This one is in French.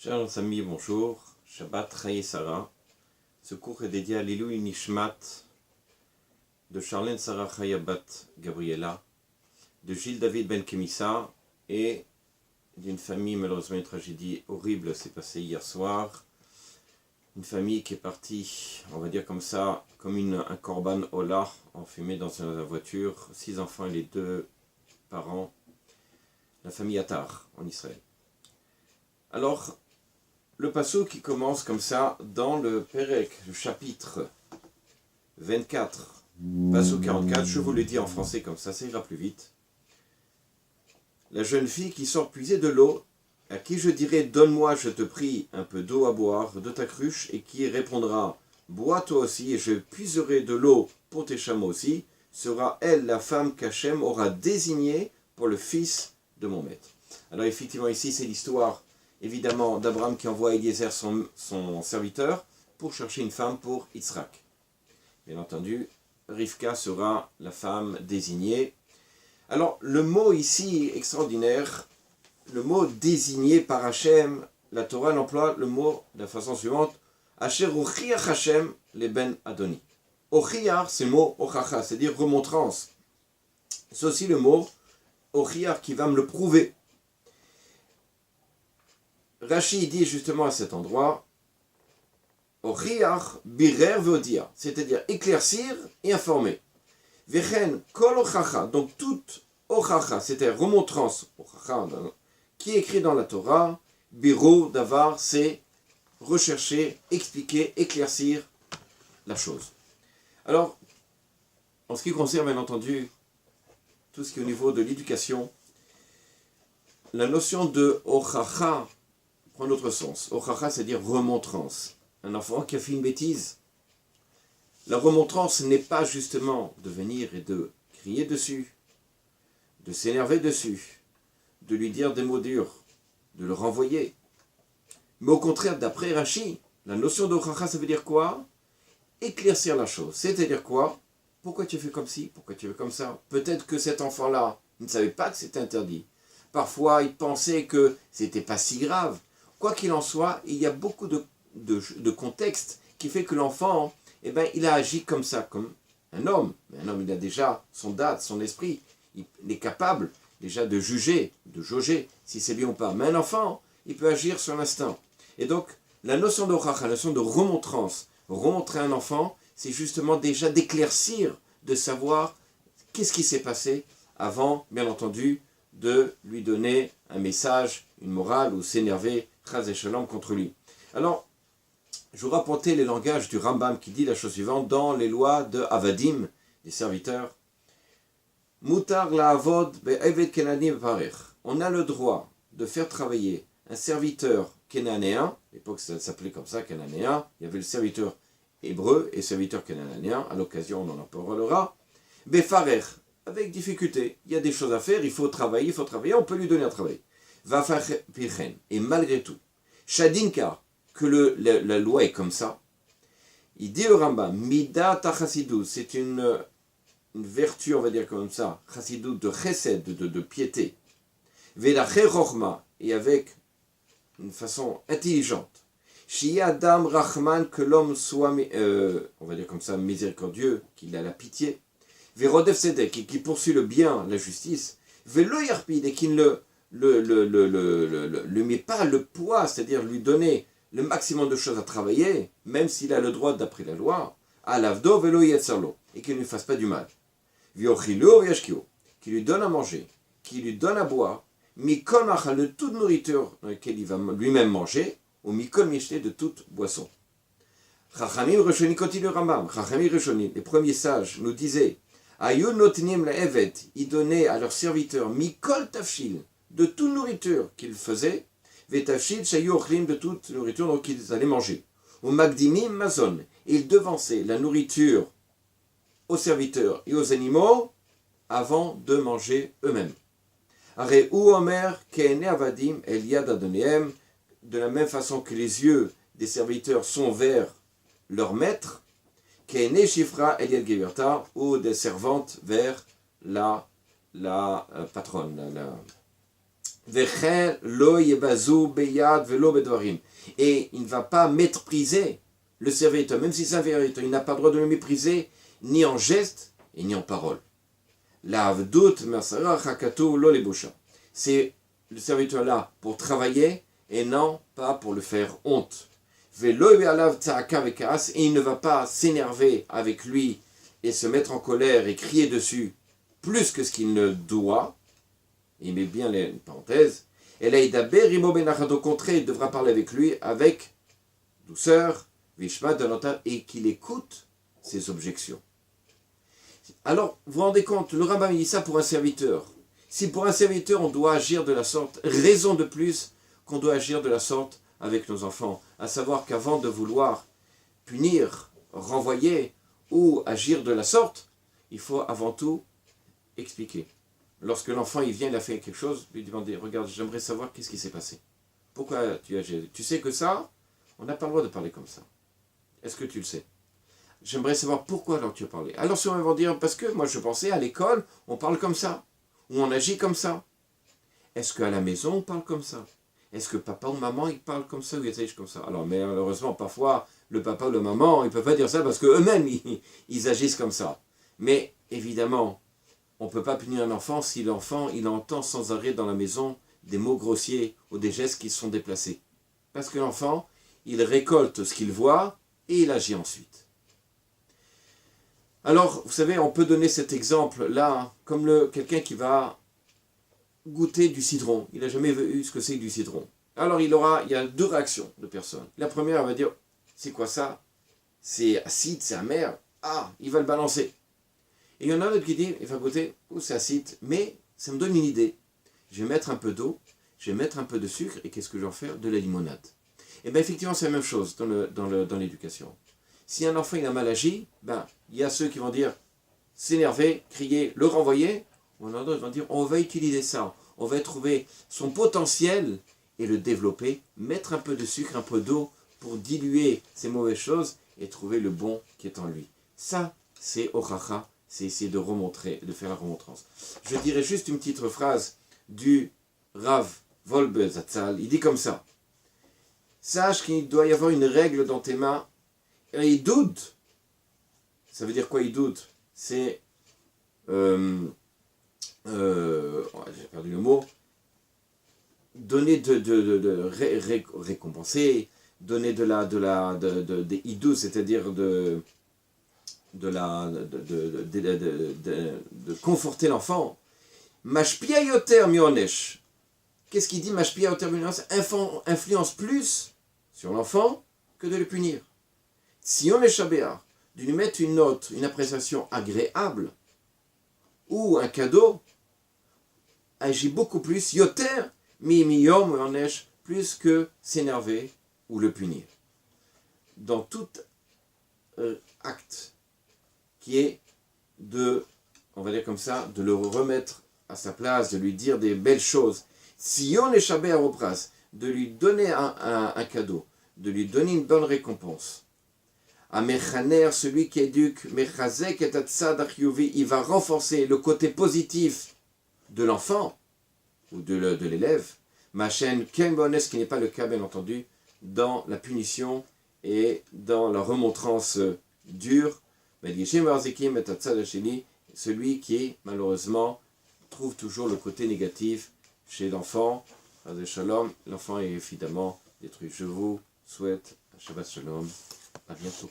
Chers amis, bonjour. Shabbat Chayei Sarah. Ce cours est dédié à l'Ilui Nishmat de Charlène Sarah Chayabat Gabriela, de Gilles David Ben Kemissa et d'une famille, malheureusement une tragédie horrible s'est passée hier soir. Une famille qui est partie, on va dire comme ça, comme un korban olah, enfumé dans la voiture, 6 enfants et les 2 parents, la famille Attar en Israël. Alors, le passage qui commence comme ça dans le Perek, le chapitre 24, passage 44, je vous le dis en français comme ça ira plus vite. La jeune fille qui sort puiser de l'eau, à qui je dirai « Donne-moi, je te prie, un peu d'eau à boire de ta cruche » et qui répondra « Bois toi aussi et je puiserai de l'eau pour tes chameaux aussi » sera elle la femme qu'Hachem aura désignée pour le fils de mon maître. Alors effectivement ici c'est l'histoire évidemment d'Abraham qui envoie Eliezer son serviteur pour chercher une femme pour Yitzhak. Bien entendu, Rivka sera la femme désignée. Alors le mot ici extraordinaire, le mot désigné par Hachem, la Torah l'emploie le mot de la façon suivante, Asher Ochiach Hachem le ben Adoni. Ochiach, c'est le mot Ochacha, c'est-à-dire remontrance. C'est aussi le mot Ochiach qui va me le prouver. Rashi dit justement à cet endroit, Ochiach birer veodir, c'est-à-dire éclaircir et informer. Vechen kol Ochacha, donc toute Ochacha, c'est-à-dire remontrance, Ochacha, qui est écrit dans la Torah, biro davar, c'est rechercher, expliquer, éclaircir la chose. Alors, en ce qui concerne bien entendu tout ce qui est au niveau de l'éducation, la notion de Ochacha prend l'autre sens. Ochacha, c'est-à-dire remontrance. Un enfant qui a fait une bêtise. La remontrance n'est pas justement de venir et de crier dessus, de s'énerver dessus, de lui dire des mots durs, de le renvoyer. Mais au contraire, d'après Rashi, la notion d'Ochacha, ça veut dire quoi? Éclaircir la chose. C'est-à-dire quoi? Pourquoi tu fais comme ci? Pourquoi tu fais comme ça? Peut-être que cet enfant-là ne savait pas que c'était interdit. Parfois, il pensait que c'était pas si grave. Quoi qu'il en soit, il y a beaucoup de contexte qui fait que l'enfant, il a agi comme ça, comme un homme. Mais un homme, il a déjà son date, son esprit. Il est capable déjà de juger, de jauger si c'est bien ou pas. Mais un enfant, il peut agir sur l'instinct. Et donc, la notion d'ochacha, la notion de remontrance, remontrer un enfant, c'est justement déjà d'éclaircir, de savoir qu'est-ce qui s'est passé avant, bien entendu, de lui donner un message, une morale, ou s'énerver, chas et shalom, contre lui. Alors, je vous rapportais les langages du Rambam qui dit la chose suivante, dans les lois de Avadim, des serviteurs, Mutar la avod be'eved kenani be'parech. On a le droit de faire travailler un serviteur kénanéen, à l'époque ça s'appelait comme ça, kénanéen, il y avait le serviteur hébreu et le serviteur kénanéen, à l'occasion on en parlera, be'farech, avec difficulté, il y a des choses à faire, il faut travailler, on peut lui donner un travail. Va faire pichen, et malgré tout, shadinka, que la loi est comme ça, il dit au Rambam, mida ta chassidut, c'est une vertu, on va dire comme ça, chassidut de chesed, de piété, velaché rochma, et avec une façon intelligente, shi adam rachman, que l'homme soit, on va dire comme ça, miséricordieux, qu'il a la pitié, verodef sedek, et qui poursuit le bien, la justice, velo yarpid, et qui ne le met pas le poids, c'est-à-dire lui donner le maximum de choses à travailler, même s'il a le droit d'après la loi, à l'avdo velo yetzarlo, et qu'il ne lui fasse pas du mal. Viochilo yashkio, qui lui donne à manger, qui lui donne à boire, mikol machal, de toute nourriture dans laquelle il va lui-même manger, ou mikol michté, de toute boisson. Chachamim Rishonim, continue Rambam, Chachamim Rishonim, les premiers sages nous disaient, Ayun notnim la evet, ils donnaient à leurs serviteurs mikol tafshil, de toute nourriture qu'ils faisaient, vetafshil shayu ochlim, de toute nourriture donc ils allaient manger. Ou magdimim mazon, ils devançaient la nourriture aux serviteurs et aux animaux avant de manger eux-mêmes. Are ou omer keene avadim el yad adonehem, de la même façon que les yeux des serviteurs sont vers leur maître, keene shifra el yad geverta, ou des servantes vers la patronne, Vechen lo yebazu beyad velo bedvarim. Et il ne va pas mépriser le serviteur, même si c'est un serviteur, il n'a pas le droit de le mépriser, ni en geste et ni en parole. La avdut masara chakatu lo lebusha. C'est le serviteur là pour travailler et non pas pour le faire honte. Velo alav tzaka vekas, et il ne va pas s'énerver avec lui et se mettre en colère et crier dessus plus que ce qu'il ne doit. Il met bien les parenthèses. Et là, au contraire, il devra parler avec lui avec douceur, vishma de l'entendre, et qu'il écoute ses objections. Alors, vous vous rendez compte, le Rambam dit ça pour un serviteur. Si pour un serviteur, on doit agir de la sorte, raison de plus qu'on doit agir de la sorte avec nos enfants. À savoir qu'avant de vouloir punir, renvoyer ou agir de la sorte, il faut avant tout expliquer. Lorsque l'enfant il vient, il a fait quelque chose, lui demander, regarde, j'aimerais savoir qu'est-ce qui s'est passé. Pourquoi tu as agi? Tu sais que ça, on n'a pas le droit de parler comme ça. Est-ce que tu le sais? J'aimerais savoir pourquoi alors tu as parlé. Alors souvent ils vont dire, parce que moi je pensais à l'école, on parle comme ça, ou on agit comme ça. Est-ce qu'à la maison on parle comme ça? Est-ce que papa ou maman ils parlent comme ça ou ils agissent comme ça? Alors mais malheureusement parfois le papa ou la maman ils ne peuvent pas dire ça parce qu'eux-mêmes ils agissent comme ça. Mais évidemment, on ne peut pas punir un enfant si l'enfant il entend sans arrêt dans la maison des mots grossiers ou des gestes qui sont déplacés. Parce que l'enfant, il récolte ce qu'il voit et il agit ensuite. Alors, vous savez, on peut donner cet exemple-là comme quelqu'un qui va goûter du citron. Il n'a jamais vu ce que c'est que du citron. Alors, il y a deux réactions de personnes. La première, elle va dire, c'est quoi ça? C'est acide, c'est amer. Ah, il va le balancer. Et il y en a un autre qui dit, il va goûter, oh, c'est acide, mais ça me donne une idée. Je vais mettre un peu d'eau, je vais mettre un peu de sucre, et qu'est-ce que je vais en faire? De la limonade. Et bien effectivement, c'est la même chose dans l'éducation. Si un enfant il a mal agi, ben, il y a ceux qui vont dire, s'énerver, crier, le renvoyer, ou il y en a d'autres qui vont dire, on va utiliser ça, on va trouver son potentiel et le développer, mettre un peu de sucre, un peu d'eau, pour diluer ces mauvaises choses, et trouver le bon qui est en lui. Ça, c'est Ochacha. C'est essayer de remontrer, de faire la remontrance. Je dirais juste une petite phrase du Rav Wolbe Zatzal. Il dit comme ça. Sache qu'il doit y avoir une règle dans tes mains. Et il doute. Ça veut dire quoi, il doute? C'est... j'ai perdu le mot. Donner récompenser, donner des idous, c'est-à-dire de conforter l'enfant. Mashpia yoter mionesh. Qu'est-ce qu'il dit Mashpia yoter mionesh? Influence plus sur l'enfant que de le punir. Si on est chabéar, de lui mettre une note, une appréciation agréable, ou un cadeau, agit beaucoup plus, yoter miyom mionesh, plus que s'énerver ou le punir. Dans tout acte qui est on va dire comme ça, de le remettre à sa place, de lui dire des belles choses. Si on est chabé à repras, de lui donner un cadeau, de lui donner une bonne récompense. À Mechaner, celui qui éduque, Mechazek et Atzad Achiyuvi, il va renforcer le côté positif de l'enfant, ou de l'élève. Machen Ken Bones, qui n'est pas le cas, bien entendu, dans la punition et dans la remontrance dure. Celui qui, malheureusement, trouve toujours le côté négatif chez l'enfant. L'enfant est évidemment détruit. Je vous souhaite un Shabbat Shalom. À bientôt.